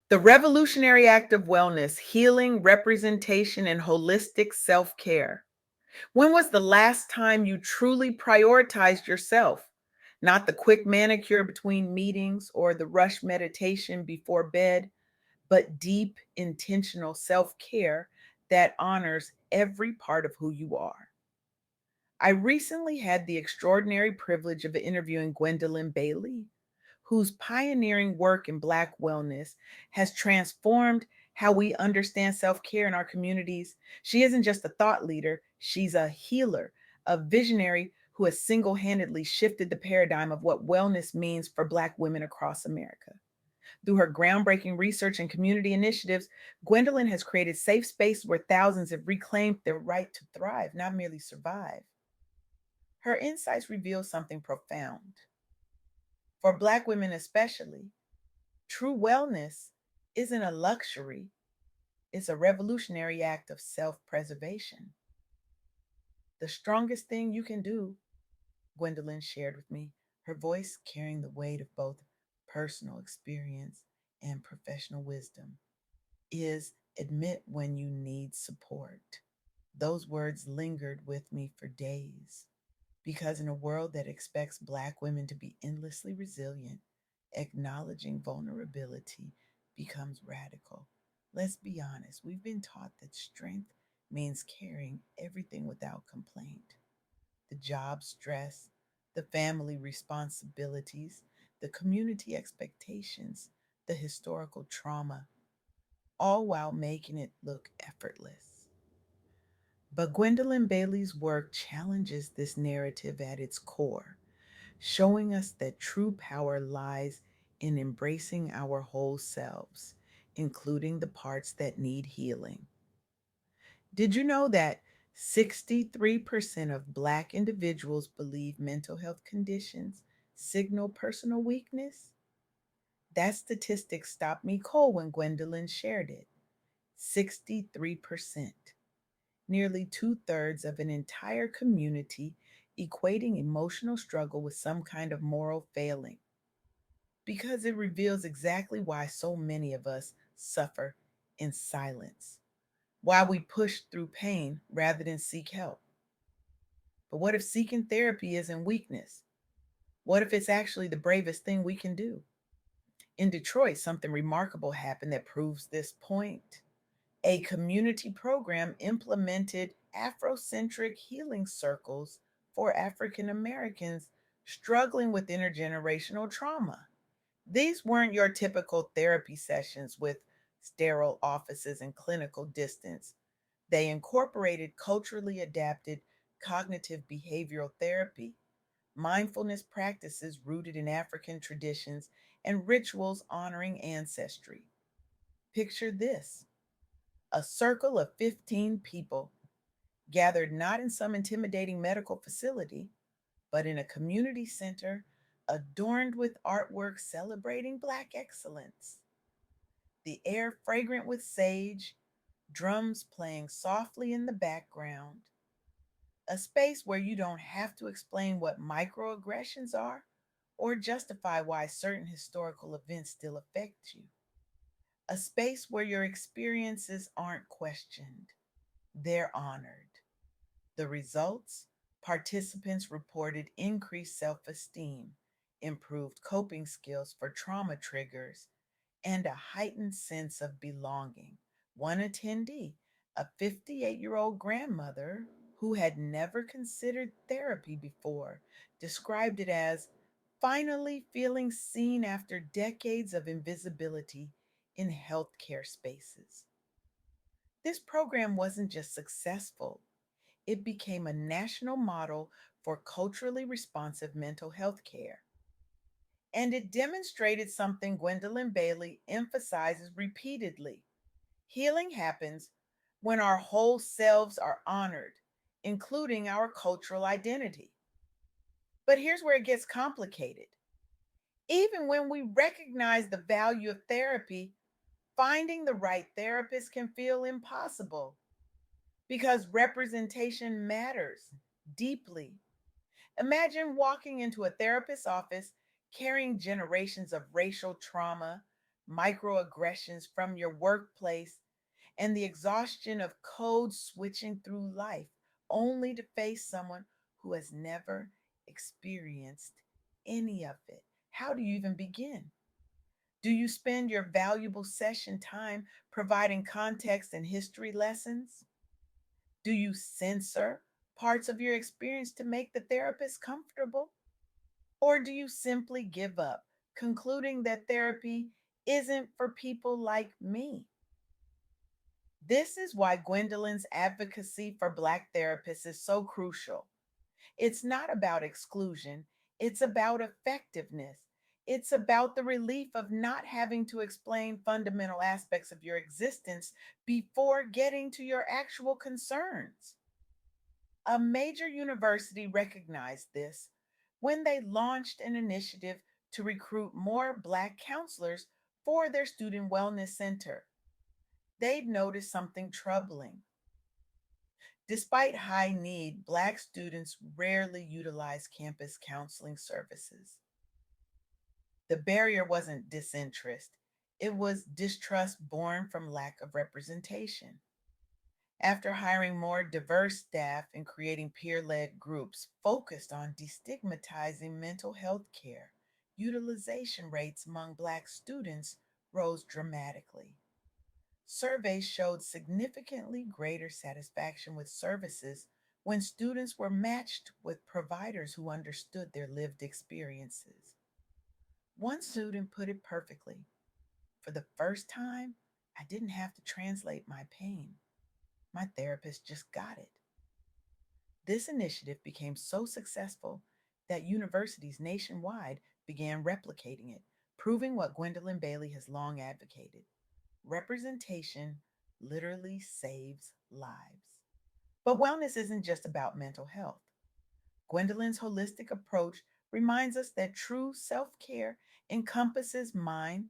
The revolutionary act of wellness, healing, representation, and holistic self care. When was the last time you truly prioritized yourself? Not the quick manicure between meetings or the rush meditation before bed, but deep, intentional self care that honors every part of who you are. I recently had the extraordinary privilege of interviewing Gwendolyn Bailey, whose pioneering work in Black wellness has transformed how we understand self care in our communities. She isn't just a thought leader, she's a healer, a visionary who has single handedly shifted the paradigm of what wellness means for Black women across America. Through her groundbreaking research and community initiatives, Gwendolyn has created safe spaces where thousands have reclaimed their right to thrive, not merely survive. Her insights reveal something profound. For Black women, especially, true wellness isn't a luxury, it's a revolutionary act of self preservation. The strongest thing you can do, Gwendolyn shared with me, her voice carrying the weight of both personal experience and professional wisdom, is admit when you need support. Those words lingered with me for days because, in a world that expects Black women to be endlessly resilient, acknowledging vulnerability becomes radical. Let's be honest, we've been taught that strength means carrying everything without complaint: the job stress, the family responsibilities, the community expectations, the historical trauma, all while making it look effortless. But Gwendolyn Bailey's work challenges this narrative at its core, showing us that true power lies in embracing our whole selves, including the parts that need healing. Did you know that 63% of Black individuals believe mental health conditions signal personal weakness? That statistic stopped me cold when Gwendolyn shared it. 63%. Nearly two-thirds of an entire community equating emotional struggle with some kind of moral failing, because it reveals exactly why so many of us suffer in silence, why we push through pain rather than seek help. But what if seeking therapy isn't weakness? What if it's actually the bravest thing we can do? In Detroit, something remarkable happened that proves this point. A community program implemented Afrocentric healing circles for African Americans struggling with intergenerational trauma. These weren't your typical therapy sessions with sterile offices and clinical distance. They incorporated culturally adapted cognitive behavioral therapy, mindfulness practices rooted in African traditions, and rituals honoring ancestry. Picture this: a circle of 15 people gathered not in some intimidating medical facility, but in a community center adorned with artwork celebrating Black excellence. The air fragrant with sage, drums playing softly in the background, a space where you don't have to explain what microaggressions are or justify why certain historical events still affect you, a space where your experiences aren't questioned, they're honored. The results: participants reported increased self esteem, improved coping skills for trauma triggers, and a heightened sense of belonging. One attendee, a 58-year-old grandmother who had never considered therapy before, described it as finally feeling seen after decades of invisibility in healthcare spaces. This program wasn't just successful, it became a national model for culturally responsive mental health care. And it demonstrated something Gwendolyn Bailey emphasizes repeatedly: healing happens when our whole selves are honored, including our cultural identity. But here's where it gets complicated. Even when we recognize the value of therapy, finding the right therapist can feel impossible because representation matters deeply. Imagine walking into a therapist's office carrying generations of racial trauma, microaggressions from your workplace, and the exhaustion of code switching through life, only to face someone who has never experienced any of it. How do you even begin? Do you spend your valuable session time providing context and history lessons? Do you censor parts of your experience to make the therapist comfortable? Or do you simply give up, concluding that therapy isn't for people like me? This is why Gwendolyn's advocacy for Black therapists is so crucial. It's not about exclusion, it's about effectiveness. It's about the relief of not having to explain fundamental aspects of your existence before getting to your actual concerns. A major university recognized this when they launched an initiative to recruit more Black counselors for their student wellness center. They'd noticed something troubling. Despite high need, Black students rarely utilize campus counseling services. The barrier wasn't disinterest, it was distrust born from lack of representation. After hiring more diverse staff and creating peer led groups focused on destigmatizing mental health care, utilization rates among Black students rose dramatically. Surveys showed significantly greater satisfaction with services when students were matched with providers who understood their lived experiences. One student put it perfectly: for the first time, I didn't have to translate my pain. My therapist just got it. This initiative became so successful that universities nationwide began replicating it, proving what Gwendolyn Bailey has long advocated: representation literally saves lives. But wellness isn't just about mental health. Gwendolyn's holistic approach reminds us that true self care encompasses mind,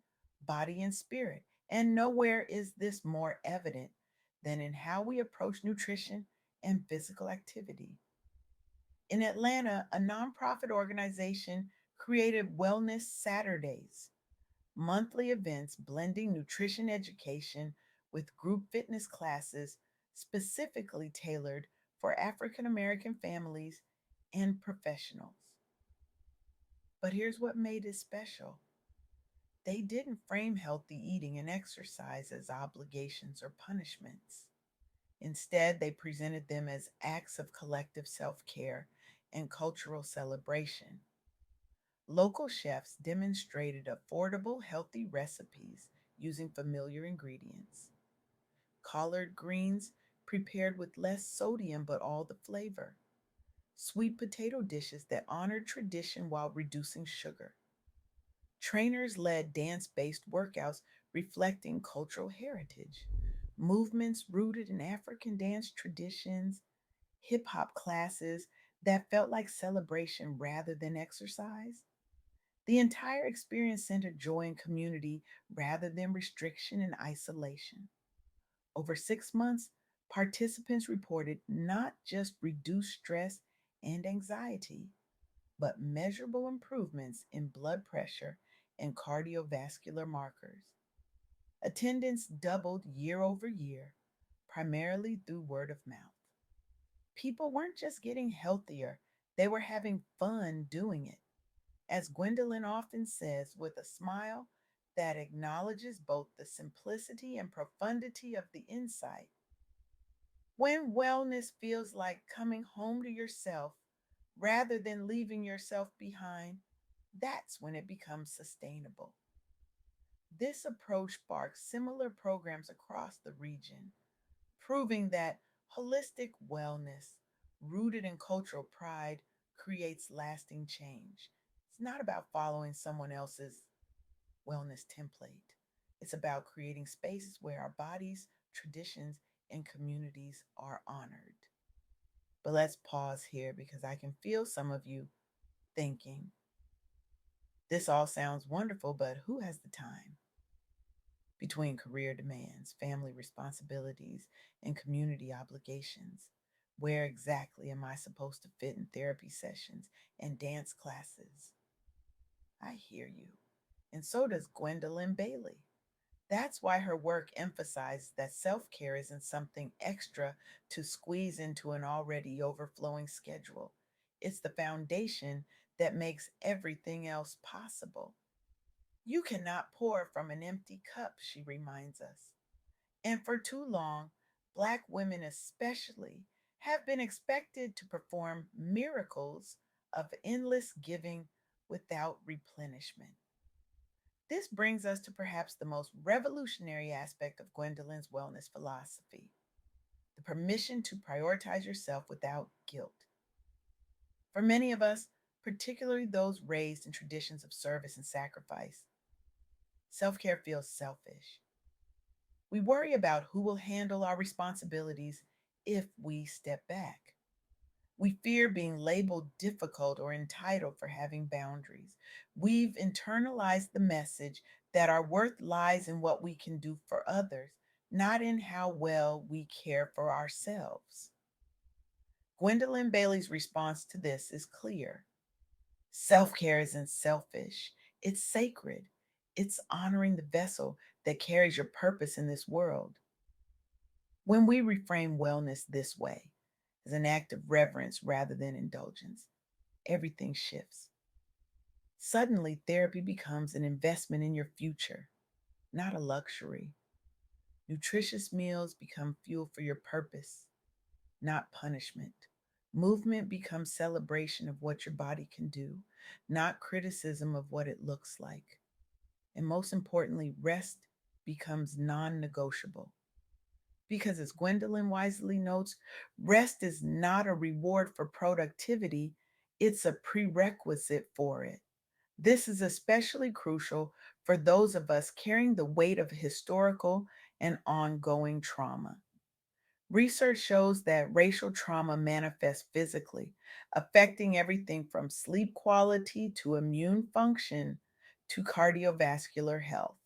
body, and spirit. And nowhere is this more evident than in how we approach nutrition and physical activity. In Atlanta, a nonprofit organization created Wellness Saturdays, monthly events blending nutrition education with group fitness classes specifically tailored for African American families and professionals. But here's what made it special: they didn't frame healthy eating and exercise as obligations or punishments. Instead, they presented them as acts of collective self care and cultural celebration. Local chefs demonstrated affordable, healthy recipes using familiar ingredients. Collard greens prepared with less sodium but all the flavor. Sweet potato dishes that honored tradition while reducing sugar. Trainers led dance based workouts reflecting cultural heritage. Movements rooted in African dance traditions, hip hop classes that felt like celebration rather than exercise. The entire experience centered joy and community rather than restriction and isolation. Over 6 months, participants reported not just reduced stress and anxiety, but measurable improvements in blood pressure and cardiovascular markers. Attendance doubled year over year, primarily through word of mouth. People weren't just getting healthier, they were having fun doing it. As Gwendolyn often says, with a smile that acknowledges both the simplicity and profundity of the insight: when wellness feels like coming home to yourself rather than leaving yourself behind, that's when it becomes sustainable. This approach sparks similar programs across the region, proving that holistic wellness, rooted in cultural pride, creates lasting change. It's not about following someone else's wellness template, it's about creating spaces where our bodies, traditions, and communities are honored. But let's pause here because I can feel some of you thinking, this all sounds wonderful, but who has the time? Between career demands, family responsibilities, and community obligations, where exactly am I supposed to fit in therapy sessions and dance classes? I hear you. And so does Gwendolyn Bailey. That's why her work emphasizes that self care isn't something extra to squeeze into an already overflowing schedule. It's the foundation that makes everything else possible. You cannot pour from an empty cup, she reminds us. And for too long, Black women especially have been expected to perform miracles of endless giving without replenishment. This brings us to perhaps the most revolutionary aspect of Gwendolyn's wellness philosophy: the permission to prioritize yourself without guilt. For many of us, particularly those raised in traditions of service and sacrifice, self care feels selfish. We worry about who will handle our responsibilities if we step back. We fear being labeled difficult or entitled for having boundaries. We've internalized the message that our worth lies in what we can do for others, not in how well we care for ourselves. Gwendolyn Bailey's response to this is clear. Self care isn't selfish, it's sacred. It's honoring the vessel that carries your purpose in this world. When we reframe wellness this way, as an act of reverence rather than indulgence, everything shifts. Suddenly, therapy becomes an investment in your future, not a luxury. Nutritious meals become fuel for your purpose, not punishment. Movement becomes celebration of what your body can do, not criticism of what it looks like. And most importantly, rest becomes non negotiable. Because, as Gwendolyn wisely notes, rest is not a reward for productivity, it's a prerequisite for it. This is especially crucial for those of us carrying the weight of historical and ongoing trauma. Research shows that racial trauma manifests physically, affecting everything from sleep quality to immune function to cardiovascular health.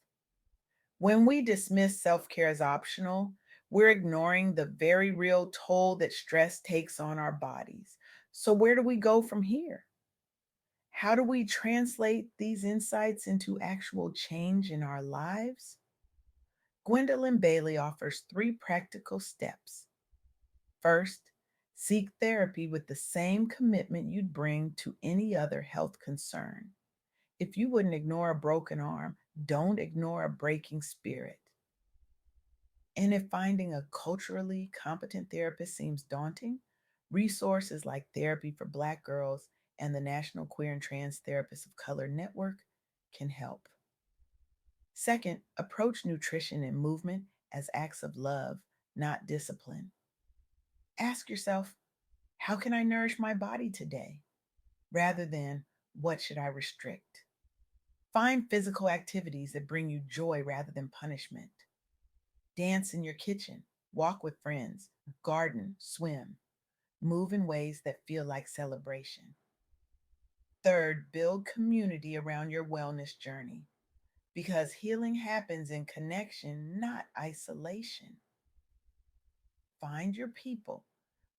When we dismiss self care as optional, we're ignoring the very real toll that stress takes on our bodies. So, where do we go from here? How do we translate these insights into actual change in our lives? Gwendolyn Bailey offers three practical steps. First, seek therapy with the same commitment you'd bring to any other health concern. If you wouldn't ignore a broken arm, don't ignore a breaking spirit. And if finding a culturally competent therapist seems daunting, resources like Therapy for Black Girls and the National Queer and Trans Therapists of Color Network can help. Second, approach nutrition and movement as acts of love, not discipline. Ask yourself, how can I nourish my body today? Rather than, what should I restrict? Find physical activities that bring you joy rather than punishment. Dance in your kitchen, walk with friends, garden, swim, move in ways that feel like celebration. Third, build community around your wellness journey because healing happens in connection, not isolation. Find your people,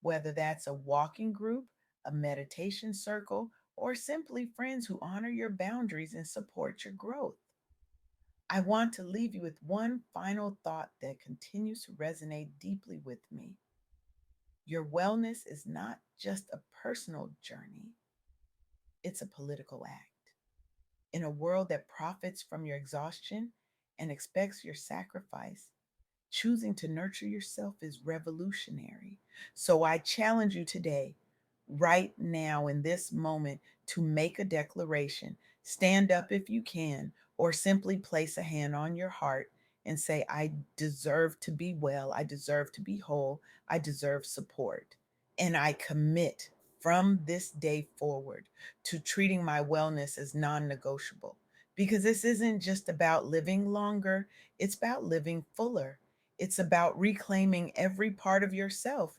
whether that's a walking group, a meditation circle, or simply friends who honor your boundaries and support your growth. I want to leave you with one final thought that continues to resonate deeply with me. Your wellness is not just a personal journey, it's a political act. In a world that profits from your exhaustion and expects your sacrifice, choosing to nurture yourself is revolutionary. So I challenge you today, right now, in this moment, to make a declaration. Stand up if you can, or simply place a hand on your heart and say, I deserve to be well. I deserve to be whole. I deserve support. And I commit from this day forward to treating my wellness as non negotiable. Because this isn't just about living longer, it's about living fuller. It's about reclaiming every part of yourself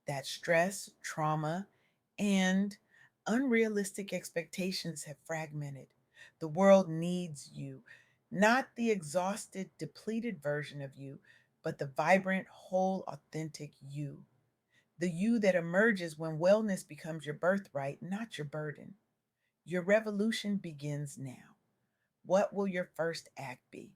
that stress, trauma, and unrealistic expectations have fragmented. The world needs you, not the exhausted, depleted version of you, but the vibrant, whole, authentic you. The you that emerges when wellness becomes your birthright, not your burden. Your revolution begins now. What will your first act be?